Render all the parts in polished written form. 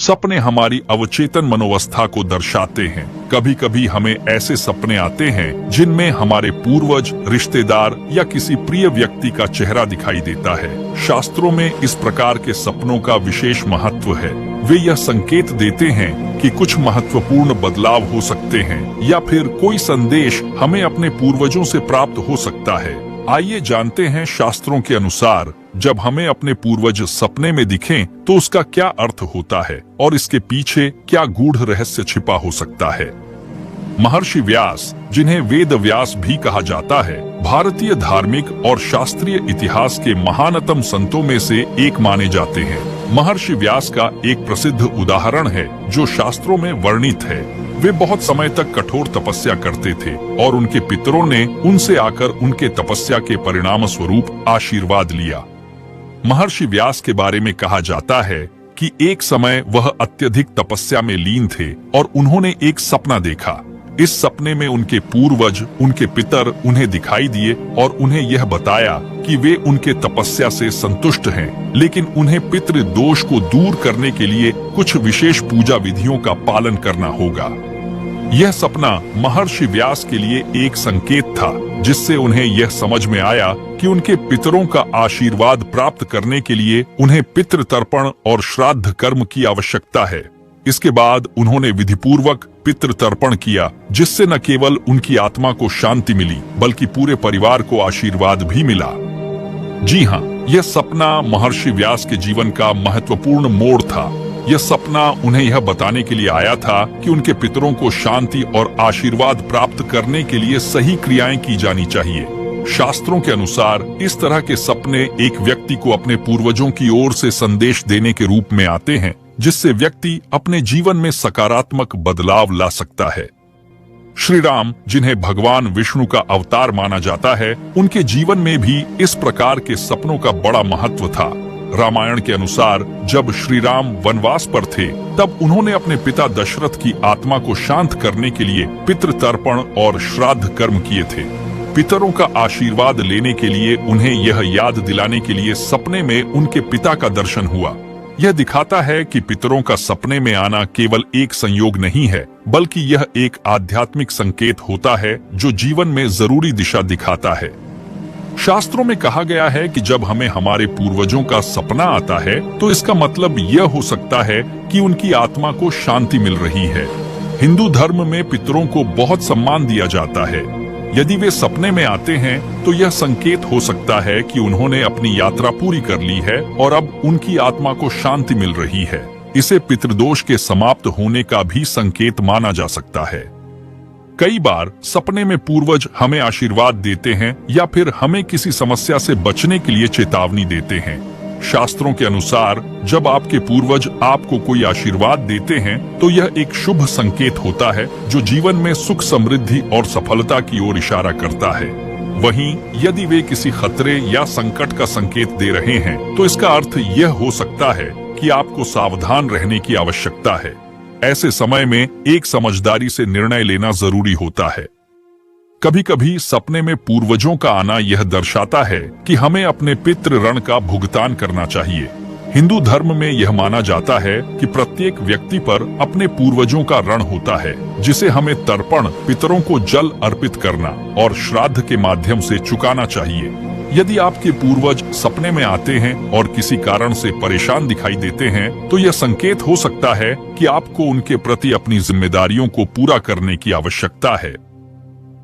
सपने हमारी अवचेतन मनोवस्था को दर्शाते हैं। कभी कभी हमें ऐसे सपने आते हैं जिनमें हमारे पूर्वज, रिश्तेदार या किसी प्रिय व्यक्ति का चेहरा दिखाई देता है। शास्त्रों में इस प्रकार के सपनों का विशेष महत्व है। वे यह संकेत देते हैं कि कुछ महत्वपूर्ण बदलाव हो सकते हैं या फिर कोई संदेश हमें अपने पूर्वजों से प्राप्त हो सकता है। आइए जानते हैं शास्त्रों के अनुसार जब हमें अपने पूर्वज सपने में दिखें तो उसका क्या अर्थ होता है और इसके पीछे क्या गूढ़ रहस्य छिपा हो सकता है। महर्षि व्यास, जिन्हें वेद व्यास भी कहा जाता है, भारतीय धार्मिक और शास्त्रीय इतिहास के महानतम संतों में से एक माने जाते हैं। महर्षि व्यास का एक प्रसिद्ध उदाहरण है जो शास्त्रों में वर्णित है। वे बहुत समय तक कठोर तपस्या करते थे और उनके पितरों ने उनसे आकर उनके तपस्या के परिणाम स्वरूप आशीर्वाद लिया। महर्षि व्यास के बारे में कहा जाता है कि एक समय वह अत्यधिक तपस्या में लीन थे और उन्होंने एक सपना देखा। इस सपने में उनके पूर्वज, उनके पितर उन्हें दिखाई दिए और उन्हें यह बताया कि वे उनके तपस्या से संतुष्ट हैं, लेकिन उन्हें पितृ दोष को दूर करने के लिए कुछ विशेष पूजा विधियों का पालन करना होगा। यह सपना महर्षि व्यास के लिए एक संकेत था, जिससे उन्हें यह समझ में आया कि उनके पितरों का आशीर्वाद प्राप्त करने के लिए उन्हें पितृ तर्पण और श्राद्ध कर्म की आवश्यकता है। इसके बाद उन्होंने विधिपूर्वक पितृ तर्पण किया, जिससे न केवल उनकी आत्मा को शांति मिली बल्कि पूरे परिवार को आशीर्वाद भी मिला। जी हाँ, यह सपना महर्षि व्यास के जीवन का महत्वपूर्ण मोड़ था। यह सपना उन्हें यह बताने के लिए आया था कि उनके पितरों को शांति और आशीर्वाद प्राप्त करने के लिए सही क्रियाएं की जानी चाहिए। शास्त्रों के अनुसार इस तरह के सपने एक व्यक्ति को अपने पूर्वजों की ओर से संदेश देने के रूप में आते हैं, जिससे व्यक्ति अपने जीवन में सकारात्मक बदलाव ला सकता है। श्री राम, जिन्हें भगवान विष्णु का अवतार माना जाता है, उनके जीवन में भी इस प्रकार के सपनों का बड़ा महत्व था। रामायण के अनुसार जब श्री राम वनवास पर थे, तब उन्होंने अपने पिता दशरथ की आत्मा को शांत करने के लिए पितृ तर्पण और श्राद्ध कर्म किए थे। पितरों का आशीर्वाद लेने के लिए उन्हें यह याद दिलाने के लिए सपने में उनके पिता का दर्शन हुआ। यह दिखाता है कि पितरों का सपने में आना केवल एक संयोग नहीं है, बल्कि यह एक आध्यात्मिक संकेत होता है जो जीवन में जरूरी दिशा दिखाता है। शास्त्रों में कहा गया है कि जब हमें हमारे पूर्वजों का सपना आता है तो इसका मतलब यह हो सकता है कि उनकी आत्मा को शांति मिल रही है। हिंदू धर्म में पितरों को बहुत सम्मान दिया जाता है। यदि वे सपने में आते हैं तो यह संकेत हो सकता है कि उन्होंने अपनी यात्रा पूरी कर ली है और अब उनकी आत्मा को शांति मिल रही है। इसे पितृदोष के समाप्त होने का भी संकेत माना जा सकता है। कई बार सपने में पूर्वज हमें आशीर्वाद देते हैं या फिर हमें किसी समस्या से बचने के लिए चेतावनी देते हैं। शास्त्रों के अनुसार जब आपके पूर्वज आपको कोई आशीर्वाद देते हैं तो यह एक शुभ संकेत होता है जो जीवन में सुख, समृद्धि और सफलता की ओर इशारा करता है। वहीं यदि वे किसी खतरे या संकट का संकेत दे रहे हैं तो इसका अर्थ यह हो सकता है कि आपको सावधान रहने की आवश्यकता है। ऐसे समय में एक समझदारी से निर्णय लेना जरूरी होता है। कभी कभी सपने में पूर्वजों का आना यह दर्शाता है कि हमें अपने पितृ ऋण का भुगतान करना चाहिए। हिंदू धर्म में यह माना जाता है कि प्रत्येक व्यक्ति पर अपने पूर्वजों का ऋण होता है, जिसे हमें तर्पण, पितरों को जल अर्पित करना और श्राद्ध के माध्यम से चुकाना चाहिए। यदि आपके पूर्वज सपने में आते हैं और किसी कारण से परेशान दिखाई देते हैं तो यह संकेत हो सकता है कि आपको उनके प्रति अपनी जिम्मेदारियों को पूरा करने की आवश्यकता है।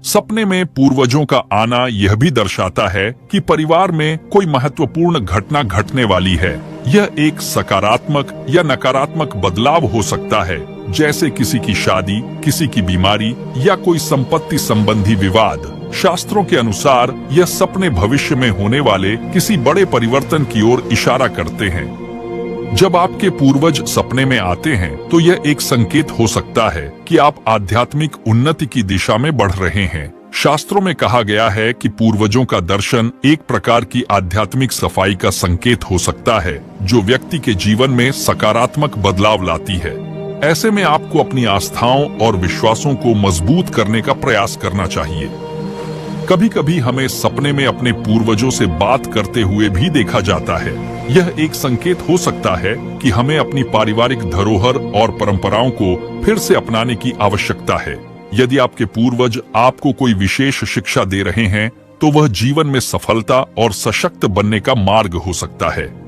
सपने में पूर्वजों का आना यह भी दर्शाता है कि परिवार में कोई महत्वपूर्ण घटना घटने वाली है। यह एक सकारात्मक या नकारात्मक बदलाव हो सकता है, जैसे किसी की शादी, किसी की बीमारी या कोई संपत्ति संबंधी विवाद। शास्त्रों के अनुसार यह सपने भविष्य में होने वाले किसी बड़े परिवर्तन की ओर इशारा करते हैं। जब आपके पूर्वज सपने में आते हैं तो यह एक संकेत हो सकता है कि आप आध्यात्मिक उन्नति की दिशा में बढ़ रहे हैं। शास्त्रों में कहा गया है कि पूर्वजों का दर्शन एक प्रकार की आध्यात्मिक सफाई का संकेत हो सकता है, जो व्यक्ति के जीवन में सकारात्मक बदलाव लाती है। ऐसे में आपको अपनी आस्थाओं और विश्वासों को मजबूत करने का प्रयास करना चाहिए। कभी कभी हमें सपने में अपने पूर्वजों से बात करते हुए भी देखा जाता है। यह एक संकेत हो सकता है कि हमें अपनी पारिवारिक धरोहर और परंपराओं को फिर से अपनाने की आवश्यकता है। यदि आपके पूर्वज आपको कोई विशेष शिक्षा दे रहे हैं, तो वह जीवन में सफलता और सशक्त बनने का मार्ग हो सकता है।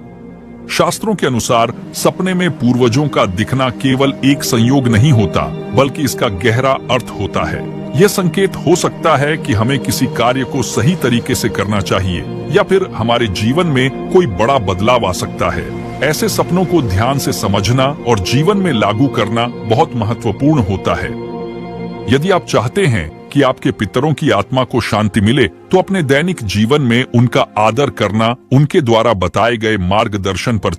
शास्त्रों के अनुसार सपने में पूर्वजों का दिखना केवल एक संयोग नहीं होता, बल्कि इसका गहरा अर्थ होता है। यह संकेत हो सकता है कि हमें किसी कार्य को सही तरीके से करना चाहिए या फिर हमारे जीवन में कोई बड़ा बदलाव आ सकता है। ऐसे सपनों को ध्यान से समझना और जीवन में लागू करना बहुत महत्वपूर्ण होता है। यदि आप चाहते हैं कि आपके पितरों की आत्मा को शांति मिले, तो अपने दैनिक जीवन में उनका आदर करना, उनके द्वारा बताए गए मार्गदर्शन पर